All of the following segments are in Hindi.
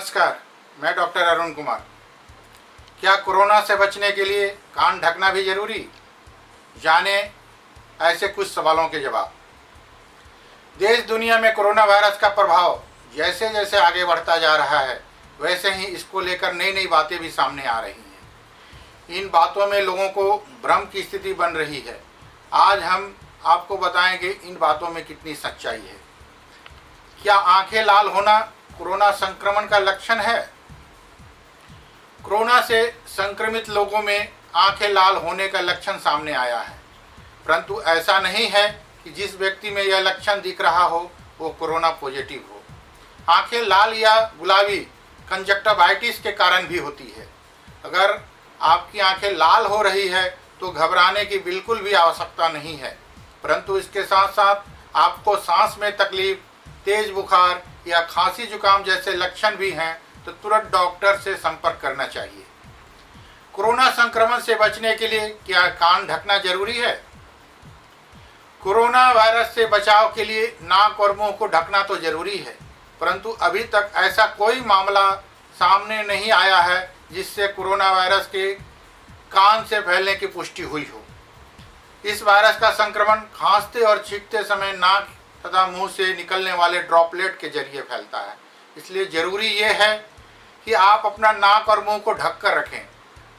नमस्कार, मैं डॉक्टर अरुण कुमार। क्या कोरोना से बचने के लिए कान ढकना भी जरूरी? जाने ऐसे कुछ सवालों के जवाब। देश दुनिया में कोरोना वायरस का प्रभाव जैसे जैसे आगे बढ़ता जा रहा है, वैसे ही इसको लेकर नई नई बातें भी सामने आ रही हैं। इन बातों में लोगों को भ्रम की स्थिति बन रही है। आज हम आपको बताएंगे इन बातों में कितनी सच्चाई है। क्या आंखें लाल होना कोरोना संक्रमण का लक्षण है? कोरोना से संक्रमित लोगों में आंखें लाल होने का लक्षण सामने आया है, परंतु ऐसा नहीं है कि जिस व्यक्ति में यह लक्षण दिख रहा हो वो कोरोना पॉजिटिव हो। आंखें लाल या गुलाबी कंजक्टिवाइटिस के कारण भी होती है। अगर आपकी आंखें लाल हो रही है तो घबराने की बिल्कुल भी आवश्यकता नहीं है, परंतु इसके साथ साथ आपको सांस में तकलीफ, तेज बुखार या खांसी जुकाम जैसे लक्षण भी हैं तो तुरंत डॉक्टर से संपर्क करना चाहिए। कोरोना संक्रमण से बचने के लिए क्या कान ढकना जरूरी है? कोरोना वायरस से बचाव के लिए नाक और मुंह को ढकना तो जरूरी है, परंतु अभी तक ऐसा कोई मामला सामने नहीं आया है जिससे कोरोना वायरस के कान से फैलने की पुष्टि हुई हो। इस वायरस का संक्रमण खांसते और छींकते समय नाक तथा मुंह से निकलने वाले ड्रॉपलेट के जरिए फैलता है। इसलिए ज़रूरी ये है कि आप अपना नाक और मुंह को ढक कर रखें।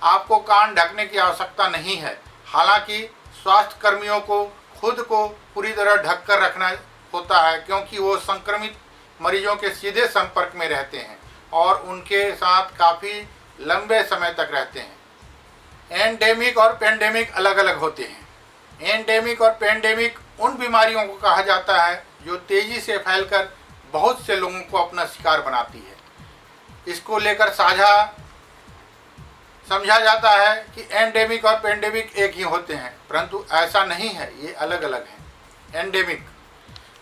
आपको कान ढकने की आवश्यकता नहीं है। हालांकि स्वास्थ्य कर्मियों को खुद को पूरी तरह ढक कर रखना होता है, क्योंकि वो संक्रमित मरीजों के सीधे संपर्क में रहते हैं और उनके साथ काफ़ी लंबे समय तक रहते हैं। एंडेमिक और पेंडेमिक अलग अलग होते हैं। एंडेमिक और पेंडेमिक उन बीमारियों को कहा जाता है जो तेज़ी से फैलकर बहुत से लोगों को अपना शिकार बनाती है। इसको लेकर साझा समझा जाता है कि एंडेमिक और पेंडेमिक एक ही होते हैं, परंतु ऐसा नहीं है, ये अलग अलग हैं। एंडेमिक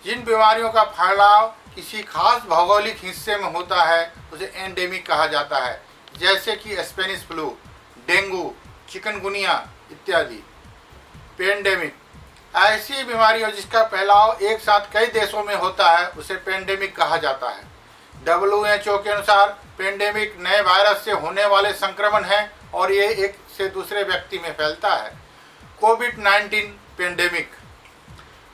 जिन बीमारियों का फैलाव किसी खास भौगोलिक हिस्से में होता है उसे एंडेमिक कहा जाता है, जैसे कि स्पेनिश फ्लू, डेंगू, चिकनगुनिया इत्यादि। पेंडेमिक ऐसी बीमारियों जिसका फैलाव एक साथ कई देशों में होता है उसे पेंडेमिक कहा जाता है। WHO के अनुसार पेंडेमिक नए वायरस से होने वाले संक्रमण है और ये एक से दूसरे व्यक्ति में फैलता है। कोविड-19 पेंडेमिक।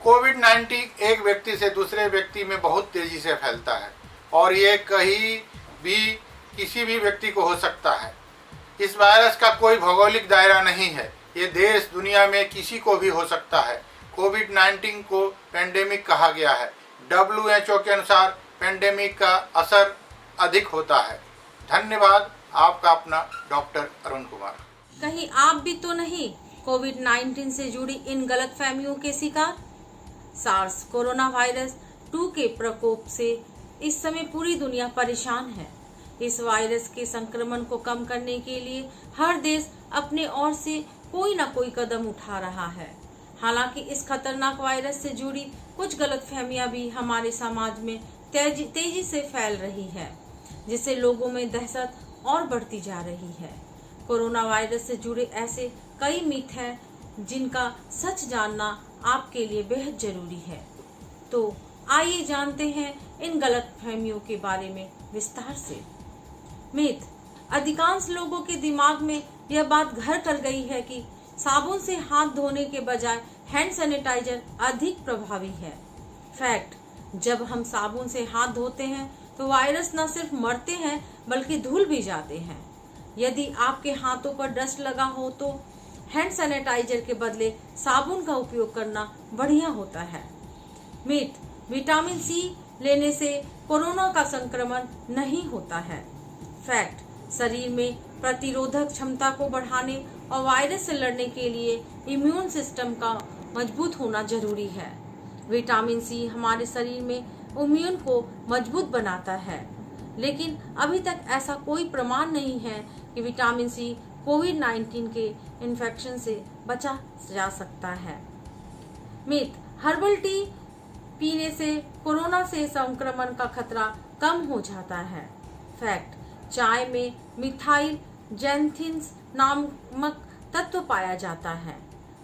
कोविड-19 एक व्यक्ति से दूसरे व्यक्ति में बहुत तेज़ी से फैलता है और ये कहीं भी किसी भी व्यक्ति को हो सकता है। इस वायरस का कोई भौगोलिक दायरा नहीं है, ये देश दुनिया में किसी को भी हो सकता है। कोविड-19 को पेंडेमिक कहा गया है। WHO के अनुसार पेंडेमिक का असर अधिक होता है। धन्यवाद। आपका अपना डॉक्टर अरुण कुमार। कहीं आप भी तो नहीं कोविड-19 से जुड़ी इन गलतफहमियों के शिकार? सार्स कोरोना वायरस 2 के प्रकोप से इस समय पूरी दुनिया परेशान है। इस वायरस के संक्रमण को कम करने के लिए हर देश अपने ओर से कोई ना कोई कदम उठा रहा है। हालांकि इस खतरनाक वायरस से जुड़ी कुछ गलतफहमियां भी हमारे समाज में तेजी से फैल रही है, जिससे लोगों में दहशत और बढ़ती जा रही है। कोरोना वायरस से जुड़े ऐसे कई मिथ हैं जिनका सच जानना आपके लिए बेहद जरूरी है। तो आइए जानते हैं इन गलतफहमियों के बारे में विस्तार से। मिथ। अधिकांश लोगों के दिमाग में यह बात घर कर गई है कि साबुन से हाथ धोने के बजाय हैंड सैनिटाइजर अधिक प्रभावी है। फैक्ट। जब हम साबुन से हाथ धोते हैं तो वायरस न सिर्फ मरते हैं बल्कि धुल भी जाते हैं। यदि आपके हाथों पर डस्ट लगा हो तो हैंड सैनिटाइजर के बदले साबुन का उपयोग करना बढ़िया होता है। मिथ। विटामिन सी लेने से कोरोना का संक्रमण नहीं होता है। फैक्ट। शरीर में प्रतिरोधक क्षमता को बढ़ाने और वायरस से लड़ने के लिए इम्यून सिस्टम का मजबूत होना जरूरी है। विटामिन सी हमारे शरीर में इम्यून को मजबूत बनाता है, लेकिन अभी तक ऐसा कोई प्रमाण नहीं है कि विटामिन सी कोविड-19 के इन्फेक्शन से बचा जा सकता है। मिथ। हर्बल टी पीने से कोरोना से संक्रमण का खतरा कम हो जाता है। फैक्ट। चाय में मिथाइल जैंथिन्स नामक तत्व पाया जाता है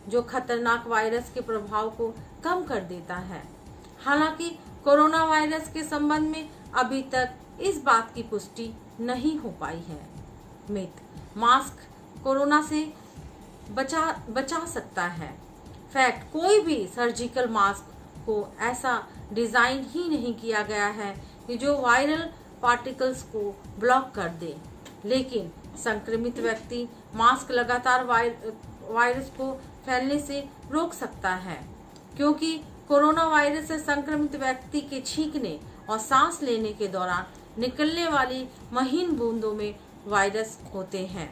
जो खतरनाक वायरस के प्रभाव को कम कर देता है। हालांकि कोरोना वायरस के संबंध में अभी तक इस बात की पुष्टि नहीं हो पाई है। मिथ, मास्क कोरोना से बचा सकता है। फैक्ट, कोई भी सर्जिकल मास्क को ऐसा डिजाइन ही नहीं किया गया है कि जो वायरल पार्टिकल्स को ब्लॉक कर दे। लेकिन संक्रमित व्यक्ति मास्क लगातार वायरस को फैलने से रोक सकता है, क्योंकि कोरोना वायरस से संक्रमित व्यक्ति के छींकने और सांस लेने के दौरान निकलने वाली महीन बूंदों में वायरस होते हैं।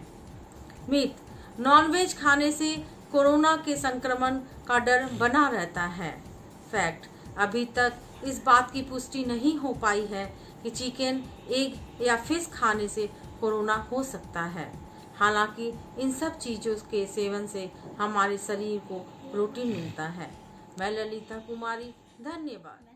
मिथ, नॉनवेज खाने से कोरोना के संक्रमण का डर बना रहता है। फैक्ट, अभी तक इस बात की पुष्टि नहीं हो पाई है कि चिकन, एग या फिश खाने से कोरोना हो सकता है। हालांकि इन सब चीज़ों के सेवन से हमारे शरीर को प्रोटीन मिलता है। मैं ललिता कुमारी, धन्यवाद।